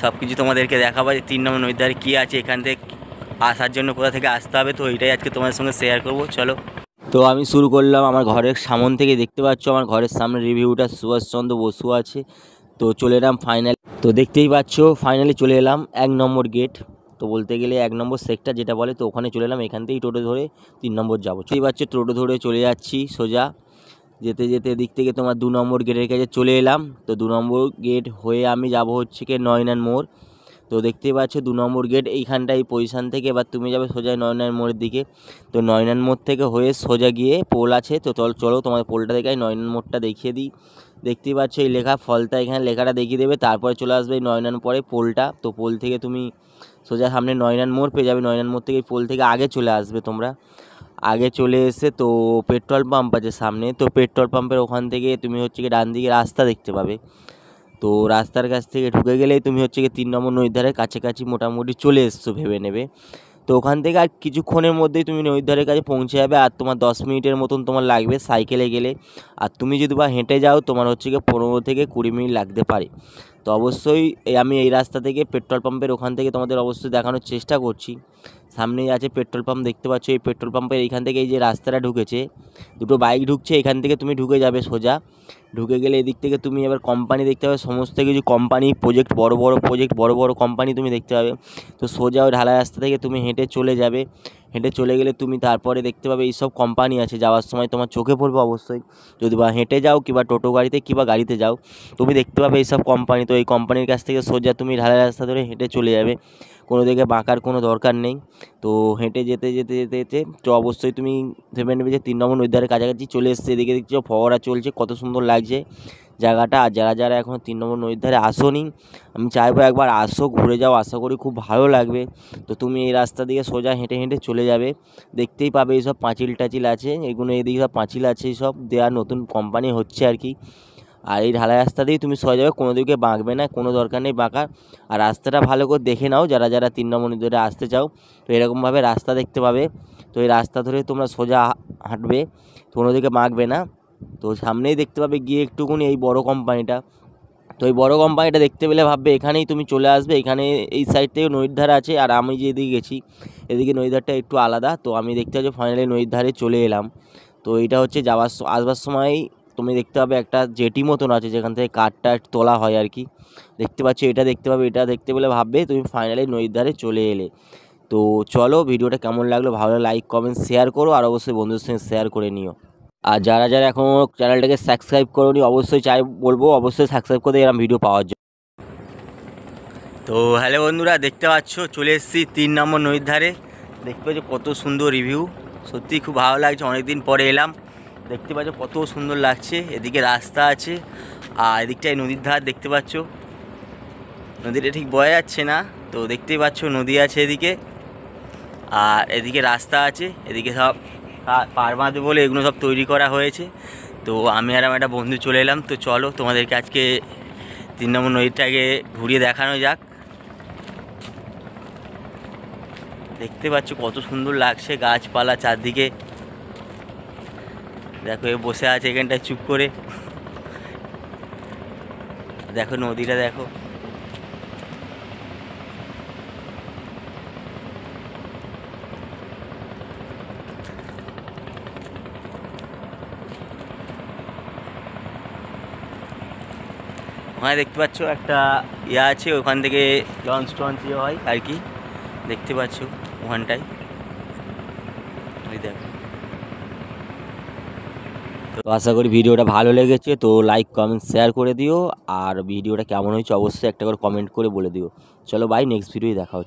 সব কিছু তোমাদেরকে দেখাবো যে 3 নম্বর নদীর ধারে কী আছে, এখান থেকে আসার জন্য কোথা থেকে আসতে হবে, তো এইটাই আজকে তোমাদের সঙ্গে শেয়ার করবো। চলো, তো আমি শুরু করলাম আমার ঘরের সামন থেকে। দেখতে পাচ্ছ আমার ঘরের সামনে রিভিউটা সুভাষচন্দ্র বসু আছে। তো চলে এলাম ফাইনালি, তো দেখতেই পাচ্ছ ফাইনালি চলে এলাম 1 নম্বর গেট, তো বলতে গেলে 1 নম্বর সেক্টর যেটা বলে, তো ওখানে চলে এলাম। এখান থেকেই টোটো ধরে 3 নম্বর যাবো। চলেই পাচ্ছ টোটো ধরে চলে যাচ্ছি সোজা। যেতে যেতে দিক থেকে তোমার 2 নম্বর গেটের কাছে চলে এলাম। তো 2 নম্বর গেট হয়ে আমি যাব হচ্ছে কি নয়নান মোড়। তো দেখতেই পাচ্ছ 2 নম্বর গেট এইখানটা, এই পজিশান থেকে এবার তুমি যাবে সোজা নয়নান মোড়ের দিকে। তো নয়নান মোড় থেকে হয়ে সোজা গিয়ে পোল আছে, তো চলো তোমাদের পোলটা দেখাই, নয়নান মোড়টা দেখিয়ে দিই। দেখতেই পাচ্ছ এই লেখা ফলতা, এখানে লেখাটা দেখিয়ে দেবে, তারপরে চলে আসবে এই নয়নান পরে পোলটা। তো পোল থেকে তুমি সোজা সামনে নয়নান মোড় পেয়ে যাবে। নয়নান মোড় থেকে পোল থেকে আগে চলে আসবে তোমরা। আগে চলে এসে তো পেট্রোল পাম্প আছে সামনে, তো পেট্রোল পাম্পের ওখান থেকে তুমি হচ্ছে কি ডান দিকে রাস্তা দেখতে পাবে। তো রাস্তার কাছ থেকে ঢুকে গেলেই তুমি হচ্ছে কি 3 নম্বর নদীর ধারের কাছাকাছি মোটামুটি চলে এসছো ভেবে নেবে। তো ওখান থেকে আর কিছুক্ষণের মধ্যেই তুমি নদীর ধারের কাছে পৌঁছে যাবে। আর তোমার 10 মিনিটের মতন তোমার লাগবে সাইকেলে গেলে। আর তুমি যদি বা হেঁটে যাও তোমার হচ্ছে কি 15 থেকে 20 মিনিট লাগতে পারে। তো অবশ্যই আমি এই রাস্তা থেকে পেট্রোল পাম্পের ওখান থেকে তোমাদের অবশ্যই দেখানোর চেষ্টা করছি। সামনেই আছে পেট্রোল পাম্প, দেখতে পাচ্ছ এই পেট্রোল পাম্পের এইখান থেকে এই যে রাস্তাটা ঢুকেছে, দুটো বাইক ঢুকছে, এখান থেকে তুমি ঢুকে যাবে সোজা। ঢুকে গেলে এদিক থেকে তুমি এবার কোম্পানি দেখতে পাবে, সমস্ত কিছু কোম্পানি প্রজেক্ট, বড় বড় কোম্পানি তুমি দেখতে পাবে। তো সোজা ওই ঢালাই রাস্তা থেকে তুমি হেঁটে চলে যাবে। হেঁটে চলে গেলে তুমি তারপরে দেখতে পাবে এইসব কোম্পানি আছে, যাওয়ার সময় তোমার চোখে পড়বে অবশ্যই। যদি বা হেঁটে যাও কিংবা টোটো গাড়িতে কিংবা গাড়িতে যাও, তুমি দেখতে পাবে এইসব কোম্পানি। তো এই কোম্পানির কাছ থেকে সোজা তুমি ঢালাই রাস্তা ধরে হেঁটে চলে যাবে, কোনো দিকে বাঁকার কোনো দরকার নেই। তো হেঁটে যেতে যেতে যেতে যেতে তো অবশ্যই তুমি ভেবে নেবে যে 3 নম্বর নদীর ধারে কাছাকাছি চলে এসছে। এদিকে দেখছো ফোয়ারা চলছে, কত সুন্দর লাগছে জায়গাটা। আর যারা যারা এখন 3 নম্বর নদীর ধারে আসোনি, আমি চাইবো একবার আসো, ঘুরে যাও, আশা করি খুব ভালো লাগবে। তো তুমি এই রাস্তা দিয়ে সোজা হেঁটে হেঁটে চলে যাবে, দেখতেই পাবে এইসব পাঁচিল টাচিল আছে, এগুলো এদিকে সব পাঁচিল আছে, এইসব দেওয়ার নতুন কোম্পানি হচ্ছে আর কি। আর এই ঢালাই রাস্তা দিয়েই তুমি সোজা যাবে, কোনো দিকে বাঁকবে না, কোনো দরকার নেই বাঁকার। আর রাস্তাটা ভালো করে দেখে নাও যারা যারা 3 নম্বর নদীর ধারে আসতে চাও। তো এরকমভাবে রাস্তা দেখতে পাবে। তো এই রাস্তা ধরে তোমরা সোজা হাঁটবে, কোনো দিকে বাঁকবে না। তো সামনেই দেখতে পাবে গিয়ে একটুকুনি এই বড় কোম্পানিটা। তো এই বড় কোম্পানিটা দেখতে পেলে ভাববে এখানেই তুমি চলে আসবে। এখানে এই সাইড থেকে নদীর ধার আছে, আর আমি যে এদিকে গেছি এদিকে নদীর ধারটা একটু আলাদা। তো আমি দেখতে পাচ্ছি ফাইনালি নদীর ধারে চলে এলাম। তো এইটা হচ্ছে আসবার সময় তুমি দেখতে পাবে একটা জেটি মতন আছে, যেখান থেকে কাঠটা তোলা হয় আর কি। দেখতে পাচ্ছ এটা দেখতে পাবে, এটা দেখতে পেলে ভাববে তুমি ফাইনালি নদীর ধারে চলে এলে। তো চলো, ভিডিওটা কেমন লাগলো ভালো লাইক কমেন্ট শেয়ার করো, আর অবশ্যই বন্ধুদের সঙ্গে শেয়ার করে নিও। আর যারা যারা এখনও চ্যানেলটাকে সাবস্ক্রাইব করোনি অবশ্যই বলবো অবশ্যই সাবস্ক্রাইব করে এরকম ভিডিও পাওয়ার জন্য। তো হ্যালো বন্ধুরা, দেখতে পাচ্ছ চলে এসেছি 3 নম্বর নদীর ধারে। দেখতে পাচ্ছ কত সুন্দর রিভিউ, সত্যিই খুব ভালো লাগছে, অনেকদিন পরে এলাম। দেখতে পাচ্ছ কত সুন্দর লাগছে, এদিকে রাস্তা আছে আর এদিকটায় নদীর ধার দেখতে পাচ্ছ। নদীটা ঠিক বয়ে যাচ্ছে না, তো দেখতেই পাচ্ছ নদী আছে এদিকে, আর এদিকে রাস্তা আছে। এদিকে সব পার বাঁধবে বলে এগুলো সব তৈরি করা হয়েছে। তো আমি আর আমার একটা বন্ধু চলে এলাম। তো চলো তোমাদেরকে আজকে 3 নম্বর নদীটাকে ঘুরিয়ে দেখানো যাক। দেখতে পাচ্ছ কত সুন্দর লাগছে, গাছপালা চারদিকে। দেখো এ বসে আছে এখানটায় চুপ করে, দেখো নদীটা দেখো। ওখানে দেখতে পাচ্ছ একটা ইয়ে আছে, ওখান থেকে লঞ্চ টঞ্চ ইয়ে হয় আর কি, দেখতে পাচ্ছ ওখানটায়। দেখো, তো আশা করি ভিডিওটা ভালো লেগেছে, তো লাইক কমেন্ট শেয়ার করে দিও। আর ভিডিওটা কেমন হয়েছে অবশ্যই একটা করে কমেন্ট করে বলে দিও। চলো বাই, নেক্সট ভিডিওয় দেখা হচ্ছে।